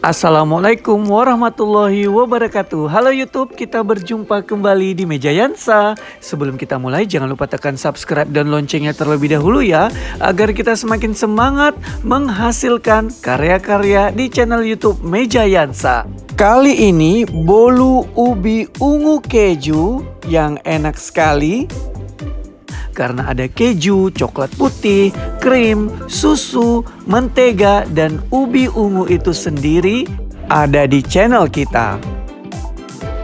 Assalamualaikum warahmatullahi wabarakatuh. Halo YouTube, kita berjumpa kembali di Meja Yansa. Sebelum kita mulai, jangan lupa tekan subscribe dan loncengnya terlebih dahulu ya, agar kita semakin semangat menghasilkan karya-karya di channel YouTube Meja Yansa. Kali ini bolu ubi ungu keju yang enak sekali. Karena ada keju, coklat putih, krim, susu, mentega, dan ubi ungu itu sendiri ada di channel kita.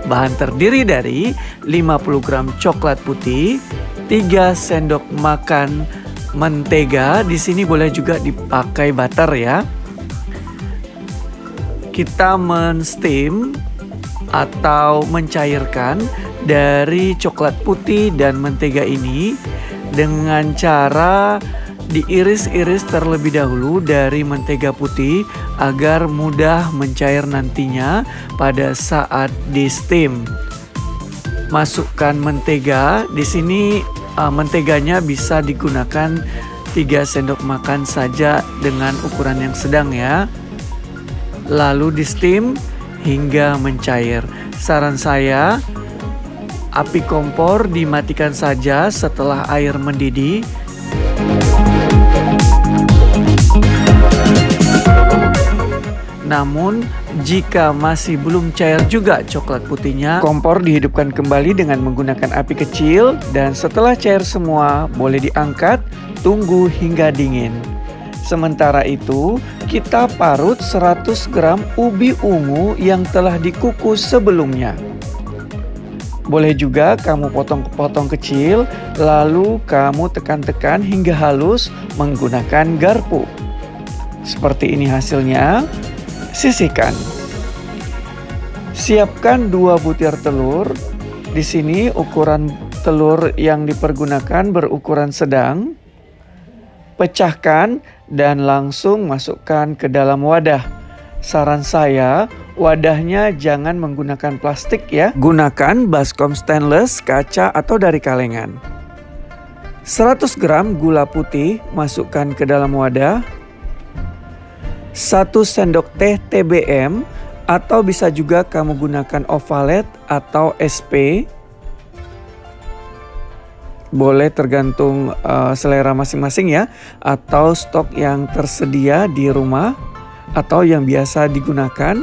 Bahan terdiri dari 50 gram coklat putih, 3 sendok makan mentega, di sini boleh juga dipakai butter ya. Kita men-steam atau mencairkan dari coklat putih dan mentega ini dengan cara diiris-iris terlebih dahulu dari mentega putih agar mudah mencair nantinya pada saat di steam. Masukkan mentega, di sini menteganya bisa digunakan 3 sendok makan saja dengan ukuran yang sedang ya. Lalu di steam hingga mencair. Saran saya, api kompor dimatikan saja setelah air mendidih. Namun jika masih belum cair juga coklat putihnya, kompor dihidupkan kembali dengan menggunakan api kecil, dan setelah cair semua boleh diangkat, tunggu hingga dingin. Sementara itu, kita parut 100 gram ubi ungu yang telah dikukus sebelumnya. Boleh juga kamu potong-potong kecil, lalu kamu tekan-tekan hingga halus menggunakan garpu. Seperti ini hasilnya. Sisihkan. Siapkan 2 butir telur. Di sini ukuran telur yang dipergunakan berukuran sedang. Pecahkan dan langsung masukkan ke dalam wadah. Saran saya, wadahnya jangan menggunakan plastik ya. Gunakan baskom stainless, kaca atau dari kalengan. 100 gram gula putih masukkan ke dalam wadah. 1 sendok teh TBM atau bisa juga kamu gunakan ovalet atau SP. Boleh tergantung selera masing-masing ya, atau stok yang tersedia di rumah atau yang biasa digunakan.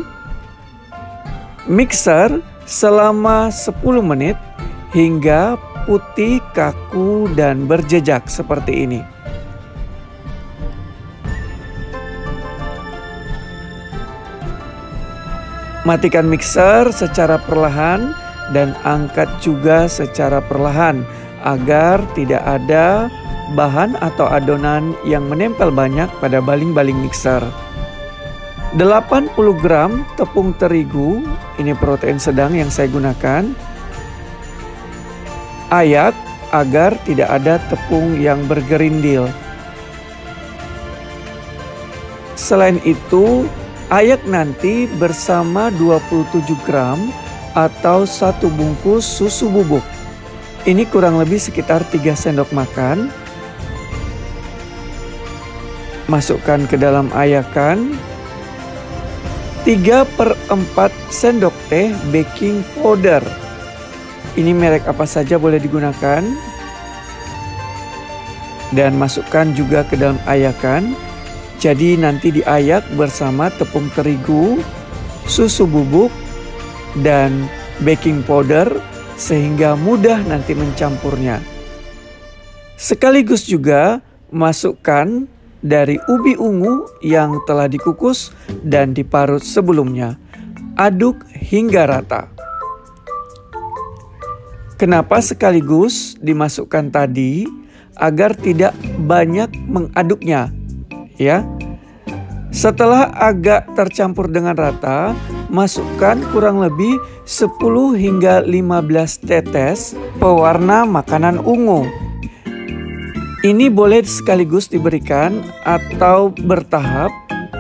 Mixer selama 10 menit hingga putih, kaku, dan berjejak seperti ini. Matikan mixer secara perlahan dan angkat juga secara perlahan agar tidak ada bahan atau adonan yang menempel banyak pada baling-baling mixer. 80 gram tepung terigu, ini protein sedang yang saya gunakan. Ayak agar tidak ada tepung yang bergerindil. Selain itu, ayak nanti bersama 27 gram atau 1 bungkus susu bubuk. Ini kurang lebih sekitar 3 sendok makan. Masukkan ke dalam ayakan. 3/4 sendok teh baking powder. Ini merek apa saja boleh digunakan. Dan masukkan juga ke dalam ayakan. Jadi nanti diayak bersama tepung terigu, susu bubuk, dan baking powder sehingga mudah nanti mencampurnya. Sekaligus juga masukkan dari ubi ungu yang telah dikukus dan diparut sebelumnya. Aduk hingga rata. Kenapa sekaligus dimasukkan tadi? Agar tidak banyak mengaduknya. Ya. Setelah agak tercampur dengan rata, masukkan kurang lebih 10 hingga 15 tetes pewarna makanan ungu. Ini boleh sekaligus diberikan atau bertahap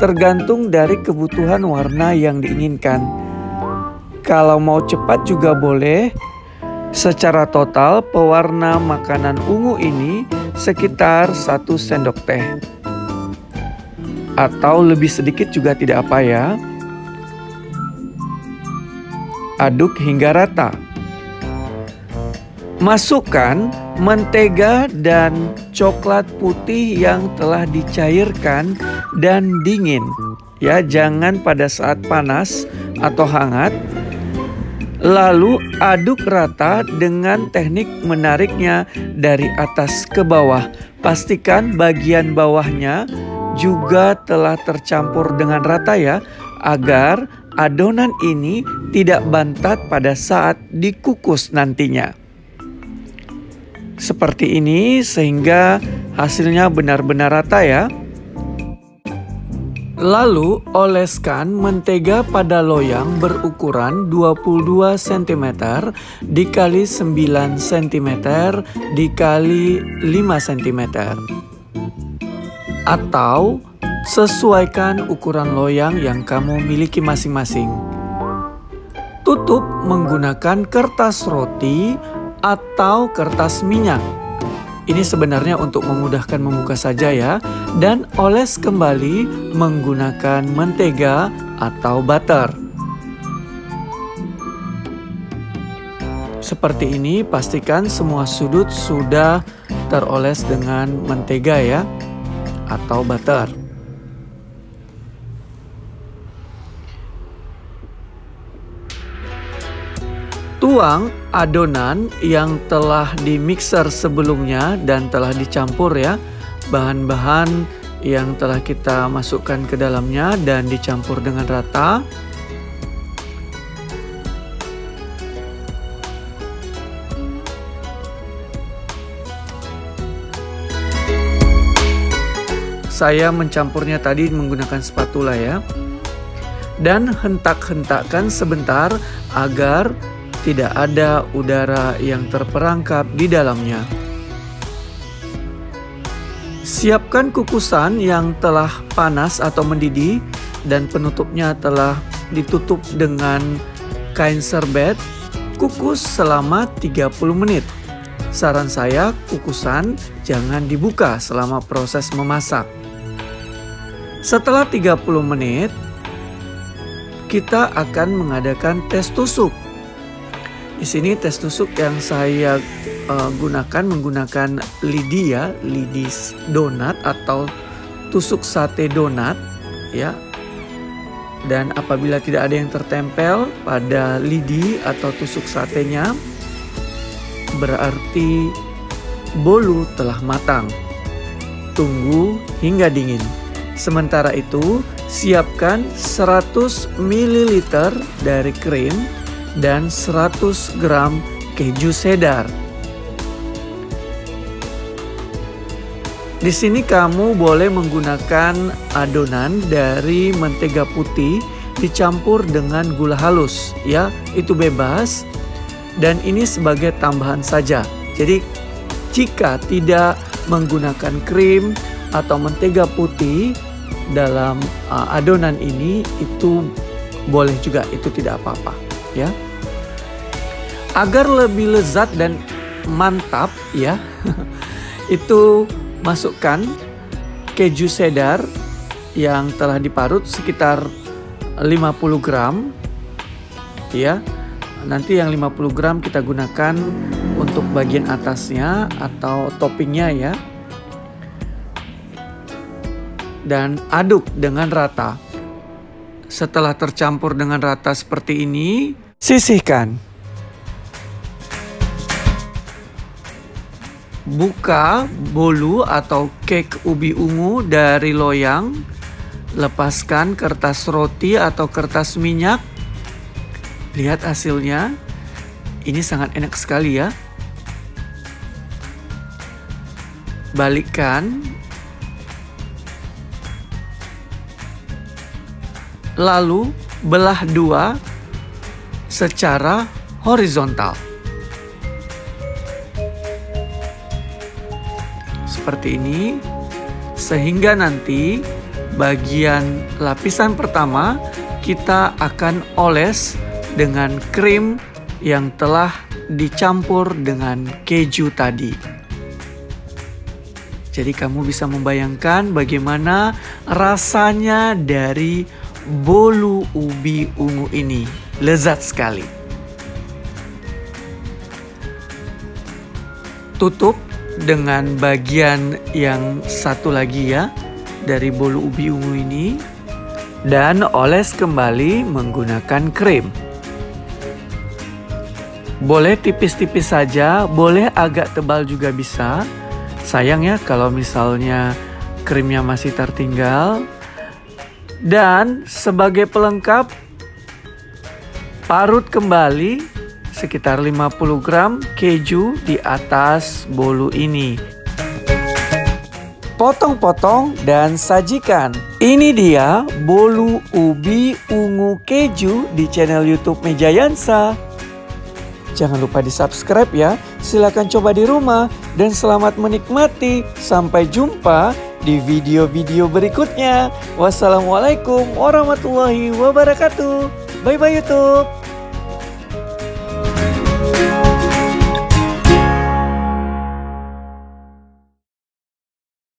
tergantung dari kebutuhan warna yang diinginkan. Kalau mau cepat juga boleh. Secara total pewarna makanan ungu ini sekitar 1 sendok teh. Atau lebih sedikit juga tidak apa ya. aduk hingga rata. Masukkan mentega dan coklat putih yang telah dicairkan dan dingin. Ya, jangan pada saat panas atau hangat. Lalu aduk rata dengan teknik menariknya dari atas ke bawah. Pastikan bagian bawahnya juga telah tercampur dengan rata ya, agar adonan ini tidak bantat pada saat dikukus nantinya. Seperti ini sehingga hasilnya benar-benar rata ya. Lalu oleskan mentega pada loyang berukuran 22 cm dikali 9 cm dikali 5 cm. Atau sesuaikan ukuran loyang yang kamu miliki masing-masing. Tutup menggunakan kertas roti atau kertas minyak. Ini sebenarnya untuk memudahkan membuka saja ya. Dan oles kembali menggunakan mentega atau butter. Seperti ini, pastikan semua sudut sudah teroles dengan mentega ya, atau butter. Tuang adonan yang telah di mixer sebelumnya dan telah dicampur ya. Bahan-bahan yang telah kita masukkan ke dalamnya dan dicampur dengan rata. Saya mencampurnya tadi menggunakan spatula ya. Dan hentak-hentakkan sebentar agar tidak ada udara yang terperangkap di dalamnya. Siapkan kukusan yang telah panas atau mendidih dan penutupnya telah ditutup dengan kain serbet. Kukus selama 30 menit. Saran saya, kukusan jangan dibuka selama proses memasak. Setelah 30 menit, kita akan mengadakan tes tusuk. Di sini tes tusuk yang saya menggunakan lidi ya, lidi donat atau tusuk sate donat ya. Dan apabila tidak ada yang tertempel pada lidi atau tusuk satenya, berarti bolu telah matang. Tunggu hingga dingin. Sementara itu, siapkan 100 ml dari krim dan 100 gram keju cheddar. Di sini kamu boleh menggunakan adonan dari mentega putih dicampur dengan gula halus ya, itu bebas dan ini sebagai tambahan saja. Jadi jika tidak menggunakan krim atau mentega putih dalam adonan ini, itu boleh juga, itu tidak apa-apa ya. Agar lebih lezat dan mantap ya, itu masukkan keju cheddar yang telah diparut sekitar 50 gram ya. Nanti yang 50 gram kita gunakan untuk bagian atasnya atau toppingnya ya. Dan aduk dengan rata. Setelah tercampur dengan rata seperti ini, sisihkan. Buka bolu atau cake ubi ungu dari loyang. Lepaskan kertas roti atau kertas minyak. Lihat hasilnya. Ini sangat enak sekali ya. Balikkan. Lalu belah dua secara horizontal. Seperti ini, sehingga nanti bagian lapisan pertama kita akan oles dengan krim yang telah dicampur dengan keju tadi. Jadi kamu bisa membayangkan bagaimana rasanya dari bolu ubi ungu ini. Lezat sekali. tutup dengan bagian yang satu lagi ya, dari bolu ubi ungu ini. Dan oles kembali menggunakan krim. Boleh tipis-tipis saja, boleh agak tebal juga bisa. Sayang ya kalau misalnya krimnya masih tertinggal. Dan sebagai pelengkap, parut kembali sekitar 50 gram keju di atas bolu ini. Potong-potong dan sajikan. Ini dia bolu ubi ungu keju di channel YouTube Mejayansa. Jangan lupa di subscribe ya. Silahkan coba di rumah dan selamat menikmati. Sampai jumpa di video-video berikutnya. Wassalamualaikum warahmatullahi wabarakatuh. Bye bye YouTube.